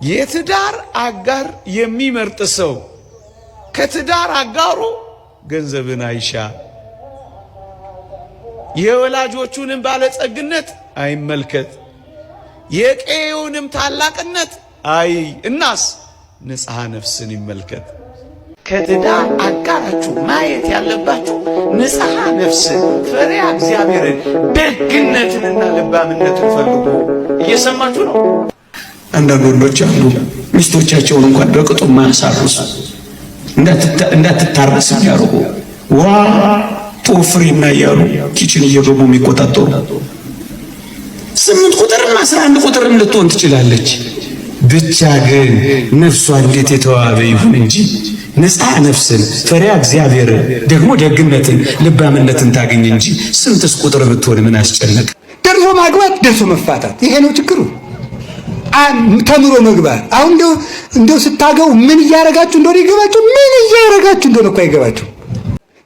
የትዳር አጋር የሚመርጥ ሰው ከትዳር አጋሩ ገንዘብን አይሻ፣ የወላጆቹንም ባለጸግነት አይመልከት፣ የቀየውንም ታላቅነት አይ። እናስ ንጽሐ ነፍስን ይመልከት። ከትዳር አጋራችሁ ማየት ያለባችሁ ንጽሐ ነፍስን፣ ፈሪሃ እግዚአብሔርን፣ ደግነትንና ልባምነትን ፈልጉ። እየሰማችሁ ነው? አንዳንድ ወንዶች አሉ ሚስቶቻቸውን እንኳን በቅጡ ማያሳርሱ እንዳትታረስ የሚያደርጉ ዋ ጦፍሪና እያሉ ኪችን እየገቡ የሚቆጣጠሩ 8 ቁጥርም 11 ቁጥርም ልትሆን ትችላለች። ብቻ ግን ነፍሷ እንዴት የተዋበ ይሁን እንጂ ንጽሐ ነፍስን ፈሪሃ እግዚአብሔርን ደግሞ ደግነትን ልባምነትን ታገኝ እንጂ ስንትስ ቁጥር ብትሆን ምን አስጨነቅ? ደርሶ ማግባት ደርሶ መፋታት፣ ይሄ ነው ችግሩ። ተምሮ መግባት። አሁን እንደው ስታገቡ ምን እያረጋችሁ እንደሆነ ይገባችሁ? ምን እያረጋችሁ እንደሆነ እኮ አይገባችሁ።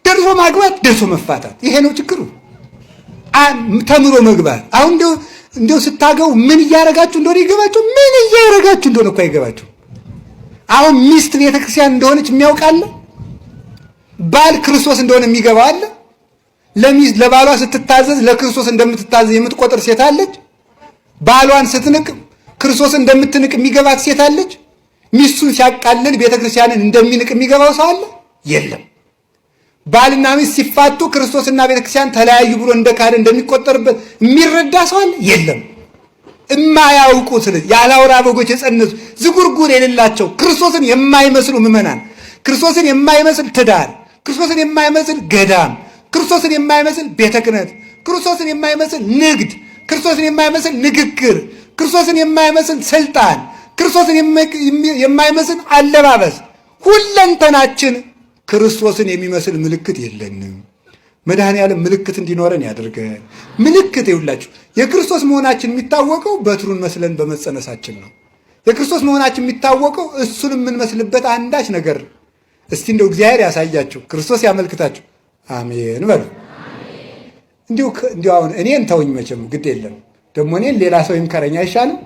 ደርሶ ማግባት ደርሶ መፋታት፣ ይሄ ነው ችግሩ። ተምሮ መግባት። አሁን እንደው ስታገቡ ምን እያረጋችሁ እንደሆነ ይገባችሁ? ምን እያረጋችሁ እንደሆነ እኮ አይገባችሁ። አሁን ሚስት ቤተክርስቲያን እንደሆነች የሚያውቃለ? ባል ክርስቶስ እንደሆነ የሚገባው አለ? ለባሏ ስትታዘዝ ለክርስቶስ እንደምትታዘዝ የምትቆጥር ሴት አለች? ባሏን ስትንቅ ክርስቶስ እንደምትንቅ የሚገባት ሴት አለች? ሚስቱን ሲያቃልል ቤተክርስቲያንን እንደሚንቅ የሚገባው ሰው አለ? የለም። ባልና ሚስት ሲፋቱ ክርስቶስና ቤተክርስቲያን ተለያዩ ብሎ እንደካደ እንደሚቆጠርበት የሚረዳ ሰው አለ? የለም። እማያውቁት ያላውራ በጎች የጸነሱ ዝጉርጉር የሌላቸው ክርስቶስን የማይመስሉ ምዕመናን፣ ክርስቶስን የማይመስል ትዳር፣ ክርስቶስን የማይመስል ገዳም፣ ክርስቶስን የማይመስል ቤተ ክህነት፣ ክርስቶስን የማይመስል ንግድ፣ ክርስቶስን የማይመስል ንግግር፣ ክርስቶስን የማይመስል ስልጣን፣ ክርስቶስን የማይመስል አለባበስ፣ ሁለንተናችን ክርስቶስን የሚመስል ምልክት የለንም። መድኃኔዓለም ምልክት እንዲኖረን ያድርገን። ምልክት ይውላችሁ፣ የክርስቶስ መሆናችን የሚታወቀው በትሩን መስለን በመጸነሳችን ነው። የክርስቶስ መሆናችን የሚታወቀው እሱን የምንመስልበት አንዳች ነገር። እስቲ እንደው እግዚአብሔር ያሳያችሁ፣ ክርስቶስ ያመልክታችሁ። አሜን በሉ። እንዲሁ አሁን እኔን ተውኝ፣ መቼም ግድ የለም ደግሞ እኔን ሌላ ሰው ይምከረኝ አይሻልም?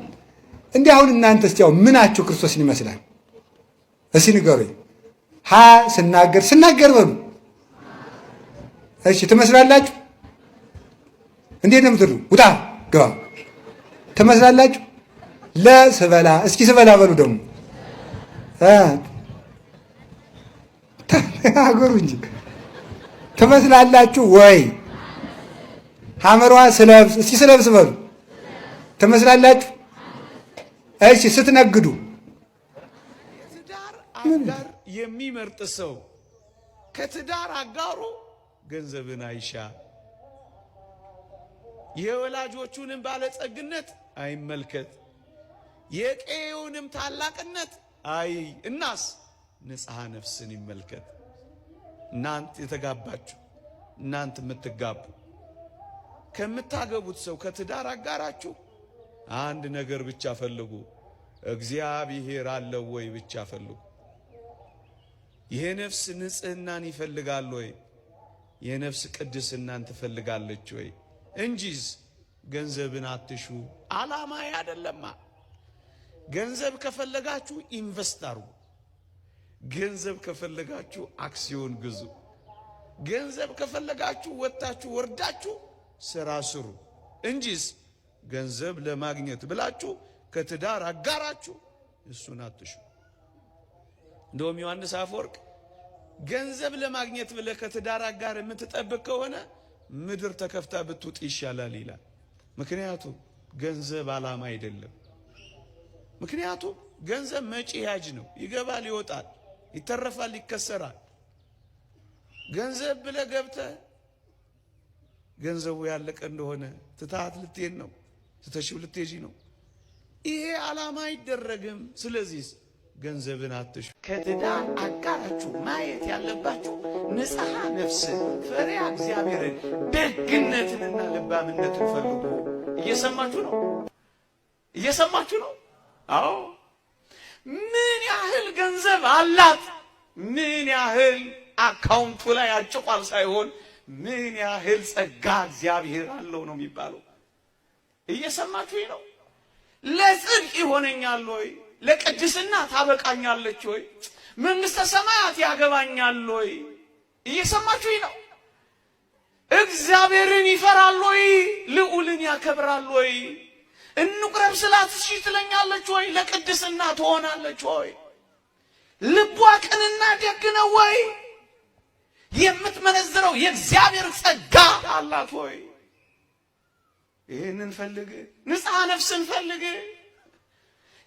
እንዲህ አሁን እናንተ እስቲ አሁን ምናችሁ ክርስቶስን ይመስላል? እስቲ ንገሩኝ። ስናገር በሉ። እሺ ትመስላላችሁ? እንዴት ነው የምትሉ? ውጣ ግባ ትመስላላችሁ? ለስበላ እስኪ ስበላ በሉ ደግሞ አገሩ እንጂ ትመስላላችሁ ወይ? ሐመሯ ስለብስ እስኪ ስለብስ በሉ ትመስላላችሁ? እሺ ስትነግዱ? የትዳር አጋር የሚመርጥ ሰው ከትዳር አጋሩ ገንዘብን አይሻ፣ የወላጆቹንም ባለጸግነት አይመልከት፣ የቀየውንም ታላቅነት አይ። እናስ ንጽሐ ነፍስን ይመልከት። እናንተ የተጋባችሁ፣ እናንተ የምትጋቡ ከምታገቡት ሰው ከትዳር አጋራችሁ አንድ ነገር ብቻ ፈልጉ፣ እግዚአብሔር አለው ወይ ብቻ ፈልጉ። የነፍስ ንጽህናን ይፈልጋል ወይ? የነፍስ ቅድስናን ትፈልጋለች ወይ? እንጂስ ገንዘብን አትሹ። ዓላማ አይደለማ። ገንዘብ ከፈለጋችሁ ኢንቨስት አርጉ። ገንዘብ ከፈለጋችሁ አክሲዮን ግዙ። ገንዘብ ከፈለጋችሁ ወጣችሁ ወርዳችሁ ስራ ስሩ። እንጂስ ገንዘብ ለማግኘት ብላችሁ ከትዳር አጋራችሁ እሱን አትሹ። እንደውም ዮሐንስ አፈወርቅ ገንዘብ ለማግኘት ብለህ ከትዳር አጋር የምትጠብቅ ከሆነ ምድር ተከፍታ ብትውጥ ይሻላል ይላል። ምክንያቱም ገንዘብ ዓላማ አይደለም። ምክንያቱም ገንዘብ መጪ ያጅ ነው። ይገባል፣ ይወጣል፣ ይተረፋል፣ ይከሰራል። ገንዘብ ብለህ ገብተህ ገንዘቡ ያለቀ እንደሆነ ትታት ልትሄድ ነው፣ ትተሽው ልትሄጂ ነው። ይሄ ዓላማ አይደረግም። ስለዚህ ገንዘብን አትሹ። ከትዳር አጋራችሁ ማየት ያለባችሁ ንጽሐ ነፍስን፣ ፈሪሃ እግዚአብሔርን፣ ደግነትንና ልባምነትን ፈልጉ። እየሰማችሁ ነው? እየሰማችሁ ነው? አዎ። ምን ያህል ገንዘብ አላት፣ ምን ያህል አካውንቱ ላይ አጭቋል ሳይሆን ምን ያህል ጸጋ እግዚአብሔር አለው ነው የሚባለው። እየሰማችሁ ነው? ለጽድቅ ይሆነኛል ወይ? ለቅድስና ታበቃኛለች ወይ? መንግስተ ሰማያት ያገባኛል ወይ? እየሰማችሁኝ ነው? እግዚአብሔርን ይፈራል ወይ? ልዑልን ያከብራል ወይ? እንቁረብ ስላት እሺ ትለኛለች ወይ? ለቅድስና ትሆናለች ወይ? ልቧ ቅንና ደግ ነው ወይ? የምትመነዝረው የእግዚአብሔር ጸጋ አላት ወይ? ይህንን ፈልግ። ንጽሐ ነፍስን ፈልግ።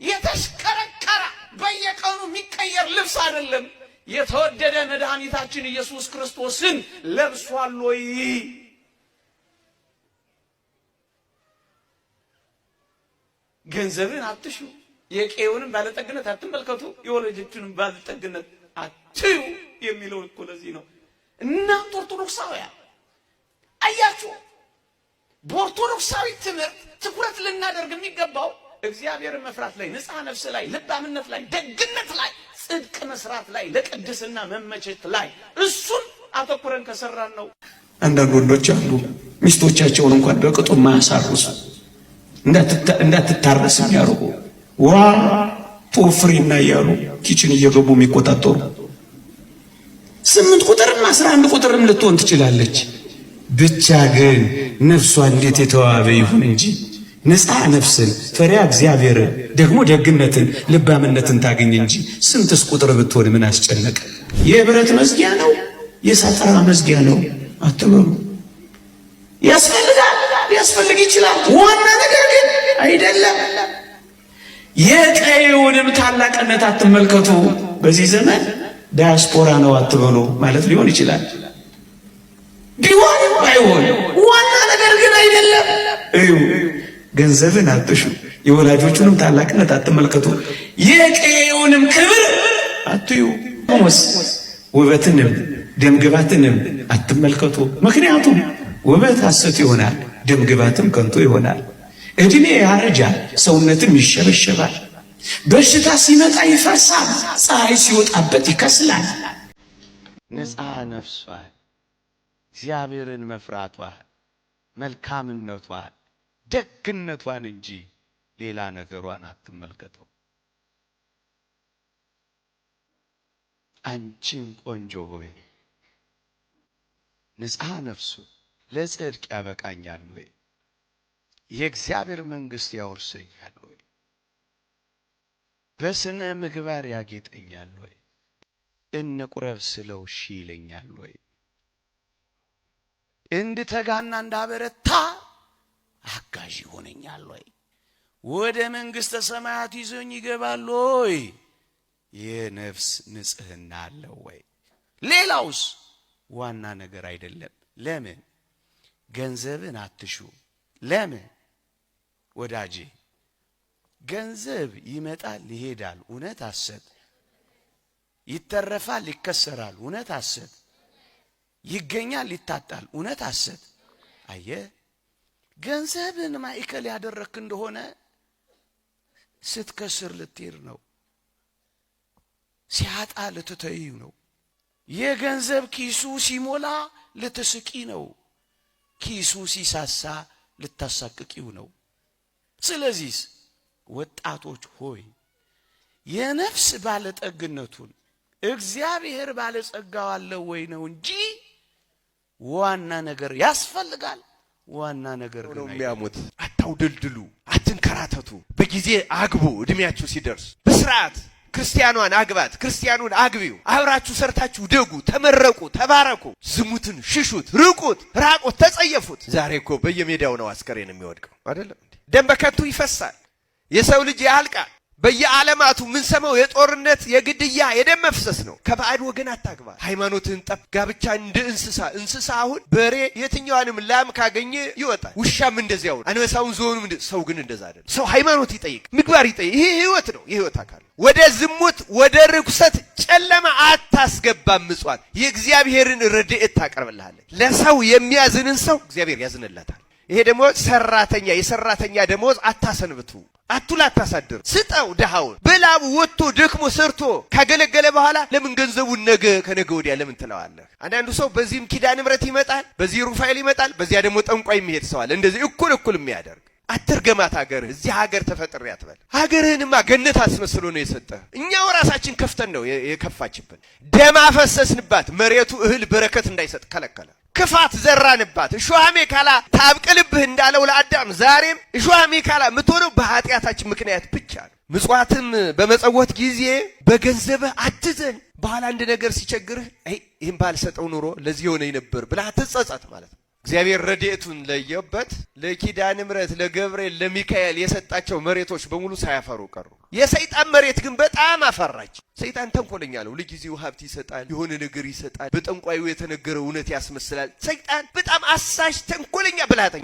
የተሽከረከረ በየቀኑ የሚቀየር ልብስ አይደለም። የተወደደ መድኃኒታችን ኢየሱስ ክርስቶስን ለብሷል ወይ? ገንዘብን አትሹ፣ የቄውንም ባለጠግነት አትመልከቱ፣ የወለደችንም ባለጠግነት አትዩ የሚለው እኮ ለዚህ ነው። እናንተ ኦርቶዶክሳውያን አያችሁ፣ በኦርቶዶክሳዊ ትምህርት ትኩረት ልናደርግ የሚገባው እግዚአብሔርን መፍራት ላይ፣ ንጽሐ ነፍስ ላይ፣ ልባምነት ላይ፣ ደግነት ላይ፣ ጽድቅ መስራት ላይ፣ ለቅድስና መመቸት ላይ እሱን አተኩረን ከሰራን ነው። አንዳንድ ወንዶች አሉ ሚስቶቻቸውን እንኳን በቅጡ ማያሳርሱ እንዳትታረስ የሚያደርጉ ዋ ፖፍሪና እያሉ ኪችን እየገቡ የሚቆጣጠሩ 8 ቁጥርም 11 ቁጥርም ልትሆን ትችላለች። ብቻ ግን ነፍሷ እንዴት የተዋበ ይሁን እንጂ ንጽሐ ነፍስን ፈሪያ እግዚአብሔር ደግሞ ደግነትን ልባምነትን ታገኝ እንጂ ስንትስ ቁጥር ብትሆን ምን አስጨነቀ? የብረት መዝጊያ ነው የሳጥራ መዝጊያ ነው አትበሉ። ያስፈልጋል፣ ሊያስፈልግ ይችላል። ዋና ነገር ግን አይደለም። የቀዩንም ታላቅነት አትመልከቱ። በዚህ ዘመን ዲያስፖራ ነው አትበሉ ማለት ሊሆን ይችላል። ቢሆንም ባይሆን ዋና ነገር ግን አይደለም። እዩ፣ ገንዘብን አትሹ፣ የወላጆቹንም ታላቅነት አትመልከቱ፣ የቀዩንም ክብር አትዩ፣ ውበትንም ደምግባትንም አትመልከቱ። ምክንያቱም ውበት ሐሰት ይሆናል፣ ደምግባትም ከንቱ ይሆናል። እድሜ ያረጃል፣ ሰውነትም ይሸበሸባል። በሽታ ሲመጣ ይፈርሳል፣ ፀሐይ ሲወጣበት ይከስላል። ንጽሐ ነፍሷ እግዚአብሔርን መፍራቷን፣ መልካምነቷን፣ ደግነቷን እንጂ ሌላ ነገሯን አትመልከተው። አንቺን ቆንጆ ሆይ ንጽሐ ነፍሱ ለጽድቅ ያበቃኛል ወይ? የእግዚአብሔር መንግሥት ያወርሰኛል ወይ? በስነ ምግባር ያጌጠኛል ወይ? እንቁረብ ስለው እሺ ይለኛል ወይ? እንድተጋና እንዳበረታ አጋዥ ይሆነኛል ወይ? ወደ መንግሥተ ሰማያት ይዞኝ ይገባል ወይ? የነፍስ ንጽሕና አለው ወይ? ሌላውስ ዋና ነገር አይደለም። ለምን? ገንዘብን አትሹ። ለምን? ወዳጄ ገንዘብ ይመጣል ይሄዳል፣ እውነት ሐሰት። ይተረፋል ይከሰራል፣ እውነት ሐሰት። ይገኛል ይታጣል፣ እውነት ሐሰት። አየህ፣ ገንዘብን ማዕከል ያደረክ እንደሆነ ስትከስር ልትሄድ ነው፣ ሲያጣ ልትተይው ነው። የገንዘብ ኪሱ ሲሞላ ልትስቂ ነው፣ ኪሱ ሲሳሳ ልታሳቅቂው ነው። ስለዚህ ወጣቶች ሆይ የነፍስ ባለጠግነቱን እግዚአብሔር ባለጸጋው አለው ወይ ነው እንጂ ዋና ነገር ያስፈልጋል። ዋና ነገር ግን የሚያሙት አታውደልድሉ፣ አትንከራተቱ። በጊዜ አግቡ። እድሜያችሁ ሲደርስ በስርዓት ክርስቲያኗን አግባት፣ ክርስቲያኑን አግቢው። አብራችሁ ሰርታችሁ ደጉ፣ ተመረቁ፣ ተባረኩ። ዝሙትን ሽሹት፣ ርቁት፣ ራቁት፣ ተጸየፉት። ዛሬ እኮ በየሜዳው ነው አስከሬን የሚወድቀው አይደለም እንዴ? ደም በከንቱ ይፈሳል፣ የሰው ልጅ ያልቃል። በየዓለማቱ ምን ሰማው የጦርነት የግድያ የደም መፍሰስ ነው። ከባዕድ ወገን አታግባ፣ ሃይማኖትህን ጠብቅ። ጋብቻ እንደ እንስሳ አሁን በሬ የትኛዋንም ላም ካገኘ ይወጣል፣ ውሻም እንደዚያው ነው፣ አንበሳውን ዝሆኑም። ሰው ግን እንደዛ አይደለም። ሰው ሃይማኖት ይጠይቅ፣ ምግባር ይጠይቅ። ይሄ ህይወት ነው፣ የህይወት አካል። ወደ ዝሙት ወደ ርኩሰት ጨለማ አታስገባም። ምጽዋት የእግዚአብሔርን ረድኤት ታቀርብልሃለች። ለሰው የሚያዝንን ሰው እግዚአብሔር ያዝንለታል። ይሄ ደግሞ ሰራተኛ የሰራተኛ ደሞዝ አታሰንብቱ፣ አቱላ አታሳድር። ስጠው ድሃውን። በላቡ ወጥቶ ደክሞ ሰርቶ ካገለገለ በኋላ ለምን ገንዘቡን ነገ ከነገ ወዲያ ለምን ትለዋለህ? አንዳንዱ ሰው በዚህም ኪዳነ ምሕረት ይመጣል፣ በዚህ ሩፋኤል ይመጣል፣ በዚያ ደግሞ ጠንቋይ የሚሄድ ሰው አለ። እንደዚህ እኩል የሚያደርግ አትርገማት ሀገር እዚህ ሀገር ተፈጥሬ አትበል። ሀገርህንማ ገነት አስመስሎ ነው የሰጠህ። እኛው ራሳችን ከፍተን ነው የከፋችብን። ደም አፈሰስንባት፣ መሬቱ እህል በረከት እንዳይሰጥ ከለከለ። ክፋት ዘራንባት፣ እሾህ አሜከላ ታብቅልብህ እንዳለው ለአዳም ዛሬም እሾህ አሜከላ የምትሆነው በኃጢአታችን ምክንያት ብቻ ነው። ምጽዋትም በመጸወት ጊዜ በገንዘብህ አትዘን። በኋላ አንድ ነገር ሲቸግርህ ይህን ባልሰጠው ኑሮ ለዚህ የሆነኝ ነበር ብለህ አትጸጸት ማለት ነው። እግዚአብሔር ረድኤቱን ለየበት ለኪዳነ ምሕረት ለገብርኤል ለሚካኤል የሰጣቸው መሬቶች በሙሉ ሳያፈሩ ቀሩ። የሰይጣን መሬት ግን በጣም አፈራች። ሰይጣን ተንኮለኛ ነው። ለጊዜው ሀብት ይሰጣል፣ የሆነ ነገር ይሰጣል፣ በጠንቋዩ የተነገረው እውነት ያስመስላል። ሰይጣን በጣም አሳሽ ተንኮለኛ ብልሃተኛ